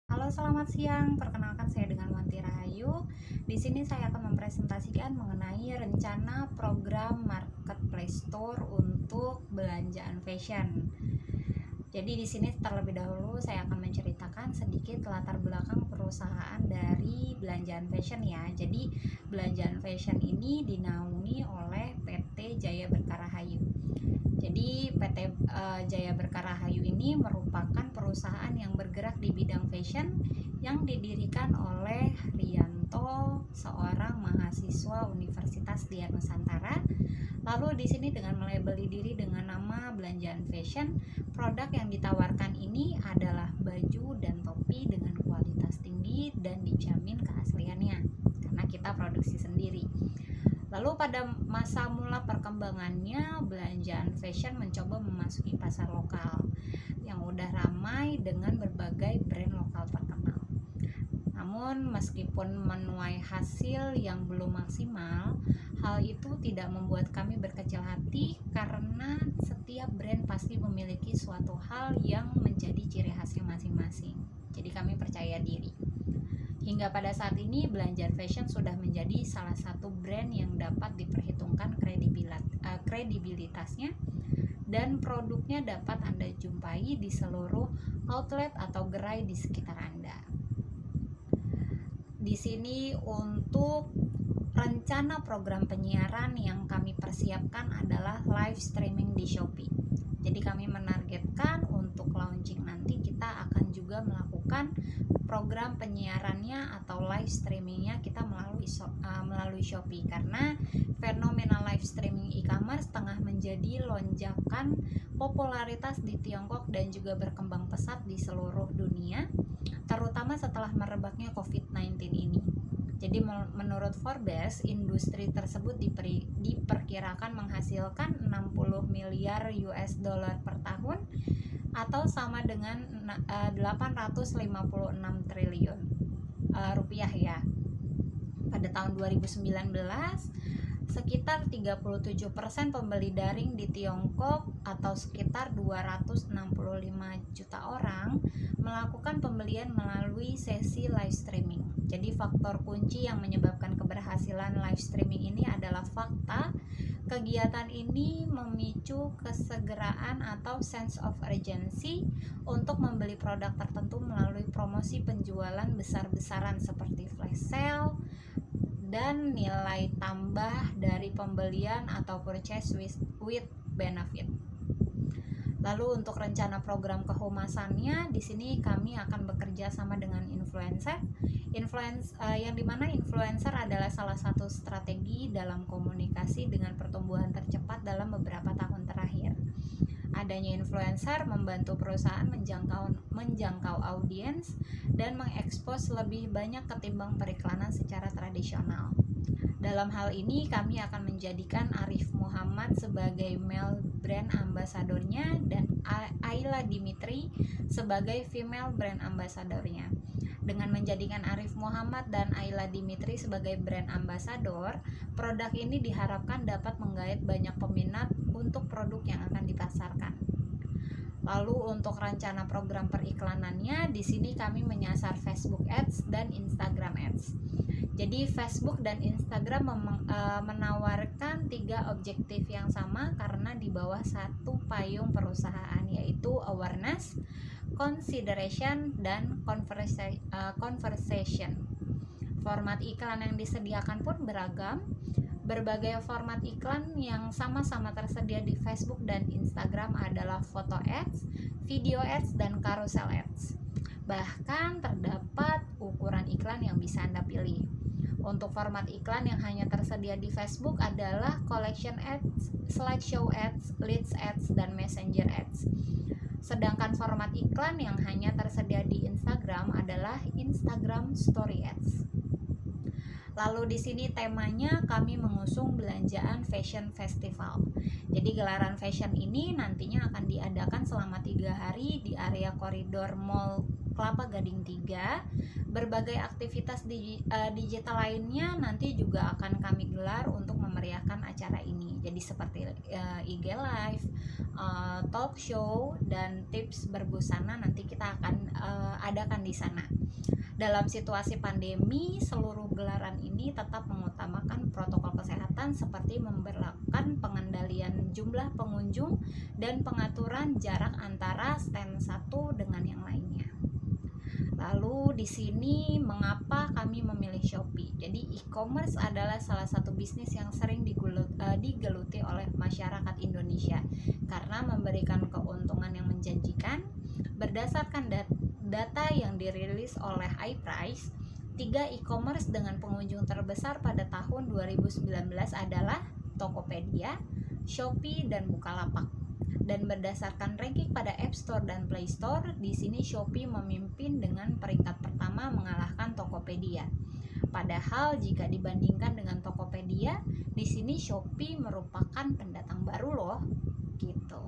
Halo, selamat siang. Perkenalkan saya dengan Wanti Rahayu. Di sini saya akan mempresentasikan mengenai rencana program Marketplace Store untuk belanjaan fashion. Jadi di sini terlebih dahulu saya akan menceritakan sedikit latar belakang perusahaan dari belanjaan fashion ya. Jadi belanjaan fashion ini dinaungi oleh PT Jaya Berkah Rahayu. Jadi PT Jaya Berkah Rahayu ini merupakan perusahaan yang bergerak di bidang fashion yang didirikan oleh Rianto, seorang mahasiswa Universitas Dian Nusantara. Lalu di sini dengan melabeli diri dengan nama belanjaan fashion, produk yang ditawarkan ini adalah baju dan topi dengan kualitas tinggi dan dijamin keasliannya karena kita produksi sendiri. Lalu pada masa mula perkembangannya, belanjaan fashion mencoba memasuki pasar lokal yang udah ramai dengan berbagai brand lokal terkenal. Namun meskipun menuai hasil yang belum maksimal, hal itu tidak membuat kami berkecil hati karena setiap brand pasti memiliki suatu hal yang menjadi ciri khasnya masing-masing. Jadi kami percaya diri. Hingga pada saat ini, belanjaan fashion sudah menjadi salah satu brand yang dapat diperhitungkan kredibilitasnya dan produknya dapat Anda jumpai di seluruh outlet atau gerai di sekitar Anda. Di sini untuk rencana program penyiaran yang kami persiapkan adalah live streaming di Shopee. Jadi kami menargetkan untuk launching nanti kita akan juga melakukan program penyiarannya atau live streamingnya kita melalui Shopee, karena fenomena live streaming e-commerce tengah menjadi lonjakan popularitas di Tiongkok dan juga berkembang pesat di seluruh dunia, terutama setelah merebaknya COVID-19 ini. Jadi menurut Forbes, industri tersebut diperkirakan menghasilkan 60 miliar US dollar per tahun atau sama dengan 856 triliun rupiah ya. Pada tahun 2019, sekitar 37% pembeli daring di Tiongkok atau sekitar 265 juta orang melakukan pembelian melalui sesi live streaming. Jadi faktor kunci yang menyebabkan keberhasilan live streaming ini adalah fakta kegiatan ini memicu kesegeraan atau sense of urgency untuk membeli produk tertentu melalui promosi penjualan besar-besaran seperti flash sale dan nilai tambah dari pembelian atau purchase with benefit. Lalu untuk rencana program kehumasannya, di sini kami akan bekerja sama dengan influencer, yang dimana influencer adalah salah satu strategi dalam komunikasi dengan pertumbuhan tercepat dalam beberapa tahun terakhir. Adanya influencer membantu perusahaan menjangkau audiens dan mengekspos lebih banyak ketimbang periklanan secara tradisional. Dalam hal ini kami akan menjadikan Arif Muhammad sebagai male brand ambassador-nya dan Ayla Dimitri sebagai female brand ambassador-nya. Dengan menjadikan Arif Muhammad dan Ayla Dimitri sebagai brand ambassador, produk ini diharapkan dapat menggait banyak peminat untuk produk yang akan dipasarkan. Lalu untuk rencana program periklanannya, di sini kami menyasar Facebook Ads dan Instagram Ads. Jadi Facebook dan Instagram menawarkan 3 objektif yang sama karena di bawah satu payung perusahaan, yaitu awareness, consideration, dan conversation. Format iklan yang disediakan pun beragam. Berbagai format iklan yang sama-sama tersedia di Facebook dan Instagram adalah foto ads, video ads, dan carousel ads. Bahkan terdapat ukuran iklan yang bisa Anda pilih. Untuk format iklan yang hanya tersedia di Facebook adalah collection ads, slideshow ads, leads ads, dan messenger ads. Sedangkan format iklan yang hanya tersedia di Instagram adalah Instagram story ads. Lalu di sini temanya kami mengusung belanjaan fashion festival. Jadi gelaran fashion ini nantinya akan diadakan selama 3 hari di area koridor Mall Kelapa Gading 3. Berbagai aktivitas digital lainnya nanti juga akan kami gelar untuk memeriahkan acara ini. Jadi seperti IG Live, talk show, dan tips berbusana nanti kita akan adakan di sana. Dalam situasi pandemi, seluruh gelaran ini tetap mengutamakan protokol kesehatan seperti memberlakukan pengendalian jumlah pengunjung dan pengaturan jarak antara stand satu dengan yang lainnya. Lalu di sini mengapa kami memilih Shopee? Jadi e-commerce adalah salah satu bisnis yang sering digeluti oleh masyarakat Indonesia karena memberikan keuntungan yang menjanjikan. Berdasarkan data yang dirilis oleh iPrice, 3 e-commerce dengan pengunjung terbesar pada tahun 2019 adalah Tokopedia, Shopee, dan Bukalapak. Dan berdasarkan ranking pada App Store dan Play Store, di sini Shopee memimpin dengan peringkat pertama mengalahkan Tokopedia. Padahal jika dibandingkan dengan Tokopedia, di sini Shopee merupakan pendatang baru loh, gitu.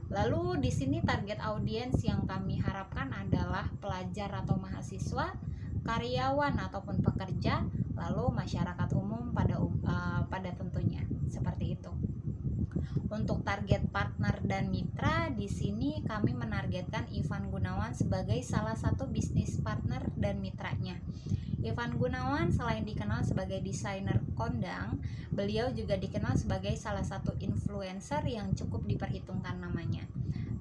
Lalu di sini target audiens yang kami harapkan adalah pelajar atau mahasiswa, karyawan ataupun pekerja, lalu masyarakat umum pada tentunya seperti itu. Untuk target partner dan mitra, di sini kami menargetkan Ivan Gunawan sebagai salah satu bisnis partner dan mitranya. Ivan Gunawan selain dikenal sebagai desainer kondang, beliau juga dikenal sebagai salah satu influencer yang cukup diperhitungkan namanya.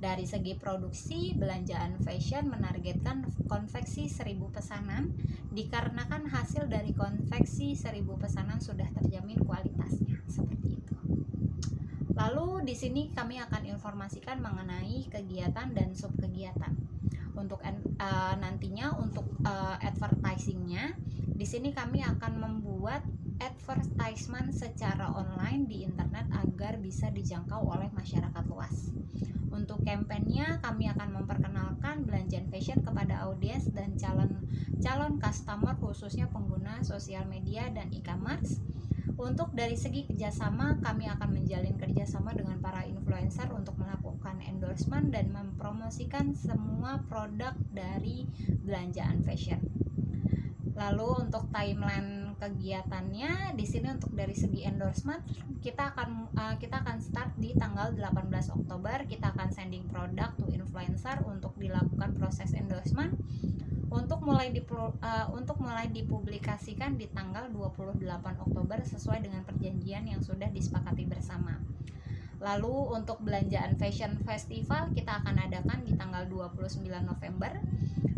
Dari segi produksi, belanjaan fashion menargetkan konveksi 1000 pesanan, dikarenakan hasil dari konveksi 1000 pesanan sudah terjamin kualitasnya, seperti itu. Lalu di sini kami akan informasikan mengenai kegiatan dan subkegiatan. Untuk nantinya untuk advertisingnya, di sini kami akan membuat advertisement secara online di internet agar bisa dijangkau oleh masyarakat luas. Untuk kampanyenya, kami akan memperkenalkan belanjaan fashion kepada audiens dan calon customer, khususnya pengguna sosial media dan e-commerce. Untuk dari segi kerjasama, kami akan menjalin kerjasama dengan para influencer untuk melakukan endorsement dan mempromosikan semua produk dari belanjaan fashion. Lalu untuk timeline kegiatannya, di sini untuk dari segi endorsement kita akan start di tanggal 18 Oktober. Kita akan sending produk to influencer untuk dilakukan proses endorsement. Untuk mulai dipublikasikan di tanggal 28 Oktober sesuai dengan perjanjian yang sudah disepakati bersama. Lalu untuk belanjaan fashion festival kita akan adakan di tanggal 29 November.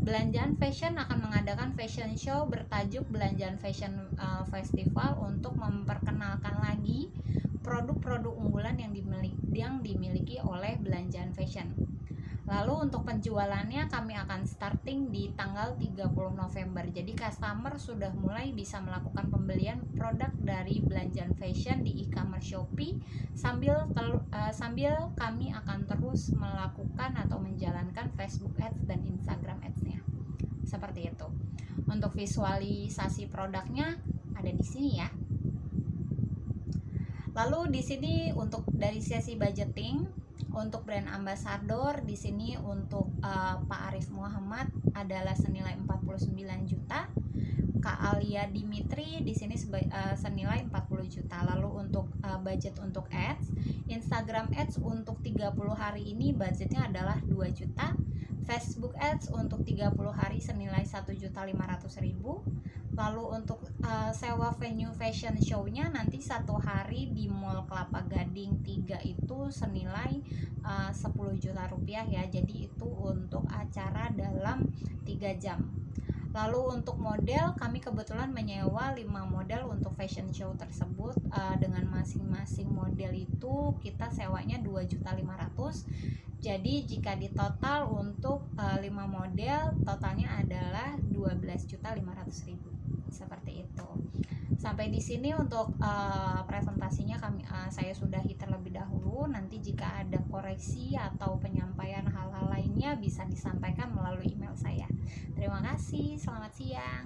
Belanjaan fashion akan mengadakan fashion show bertajuk Belanjaan Fashion Festival untuk memperkenalkan lagi produk-produk unggulan yang dimiliki oleh belanjaan fashion. Lalu untuk penjualannya kami akan starting di tanggal 30 November. Jadi customer sudah mulai bisa melakukan pembelian produk dari belanjaan fashion di e-commerce Shopee sambil kami akan terus melakukan atau menjalankan Facebook Ads dan Instagram Ads-nya. Seperti itu. Untuk visualisasi produknya ada di sini ya. Lalu di sini untuk dari sesi budgeting, untuk brand ambassador di sini untuk Pak Arif Muhammad adalah senilai 49 juta. Kak Alia Dimitri di sini senilai 40 juta. Lalu untuk budget untuk ads, Instagram ads untuk 30 hari ini budgetnya adalah 2 juta. Facebook ads untuk 30 hari senilai 1.500.000. Lalu untuk sewa venue fashion show-nya nanti 1 hari di Mall Kelapa Gading 3 itu senilai 10 juta rupiah ya. Jadi itu untuk acara dalam 3 jam. Lalu untuk model, kami kebetulan menyewa 5 model untuk fashion show tersebut. Dengan masing-masing model itu kita sewanya 2.500.000. Jadi jika ditotal untuk 5 model, totalnya adalah 12.500.000. Seperti itu. Sampai di sini untuk presentasinya saya sudahi terlebih dahulu. Nanti jika ada koreksi atau penyampaian hal-hal lainnya bisa disampaikan melalui email saya. Terima kasih, selamat siang.